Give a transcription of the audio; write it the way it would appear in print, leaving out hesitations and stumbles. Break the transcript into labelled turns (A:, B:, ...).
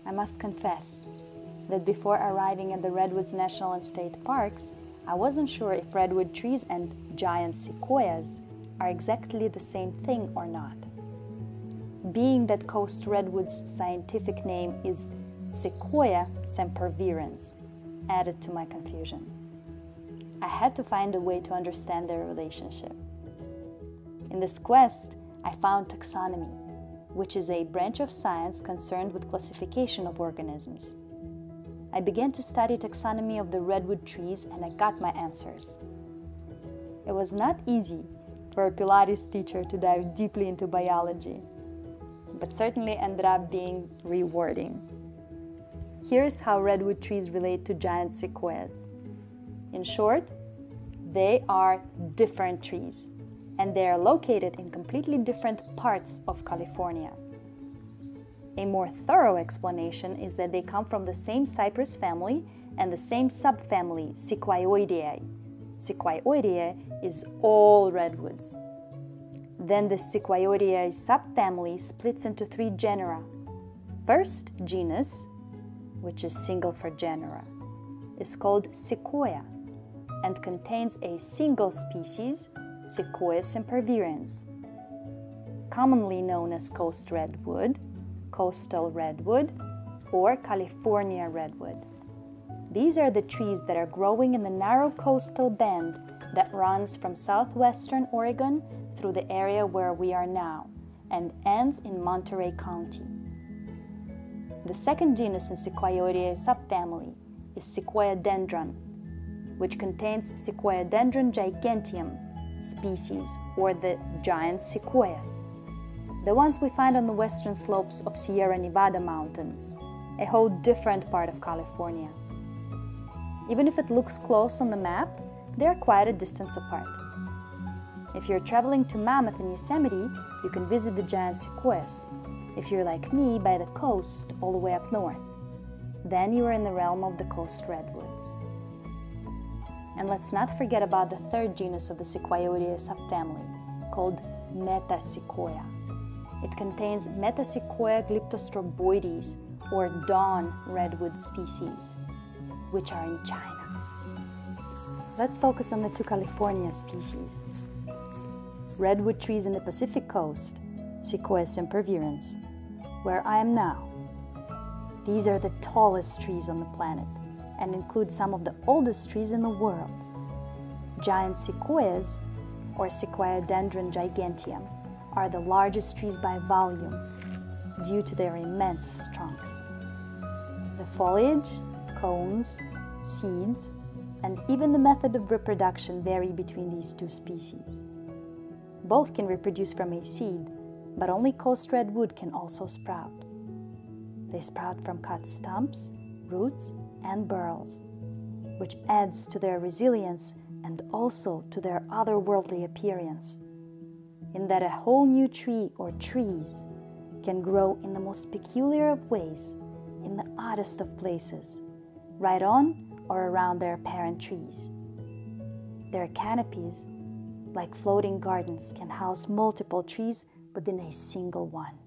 A: I must confess that before arriving at the Redwoods National and State Parks, I wasn't sure if redwood trees and giant sequoias are exactly the same thing or not. Being that coast redwood's scientific name is Sequoia sempervirens added to my confusion. I had to find a way to understand their relationship. In this quest, I found taxonomy, which is a branch of science concerned with classification of organisms. I began to study taxonomy of the redwood trees and I got my answers. It was not easy for a Pilates teacher to dive deeply into biology, but certainly ended up being rewarding. Here's how redwood trees relate to giant sequoias. In short, they are different trees, and they are located in completely different parts of California. A more thorough explanation is that they come from the same cypress family and the same subfamily, Sequoiaceae. Sequoiaceae is all redwoods. Then the Sequoiaceae subfamily splits into 3 genera. First genus, which is single for genera, is called Sequoia and contains a single species, Sequoia sempervirens, commonly known as coast redwood, coastal redwood, or California redwood. These are the trees that are growing in the narrow coastal band that runs from southwestern Oregon through the area where we are now and ends in Monterey County. The second genus in Sequoiaceae subfamily is Sequoiadendron, which contains Sequoiadendron giganteum species, or the giant sequoias, the ones we find on the western slopes of Sierra Nevada mountains, a whole different part of California. Even if it looks close on the map, they are quite a distance apart. If you're traveling to Mammoth in Yosemite, you can visit the giant sequoias. If you're like me, by the coast all the way up north, then you are in the realm of the coast redwoods. And let's not forget about the third genus of the Sequoiaceae subfamily, called Metasequoia. It contains Metasequoia glyptostroboides, or dawn redwood species, which are in China. Let's focus on the 2 California species. Redwood trees in the Pacific coast, Sequoia sempervirens, where I am now. These are the tallest trees on the planet and include some of the oldest trees in the world. Giant sequoias, or Sequoiadendron giganteum, are the largest trees by volume due to their immense trunks. The foliage, cones, seeds, and even the method of reproduction vary between these 2 species. Both can reproduce from a seed, but only coast redwood can also sprout. They sprout from cut stumps, roots, and burls, which adds to their resilience and also to their otherworldly appearance, in that a whole new tree or trees can grow in the most peculiar of ways, in the oddest of places, right on or around their parent trees. Their canopies, like floating gardens, can house multiple trees within a single one.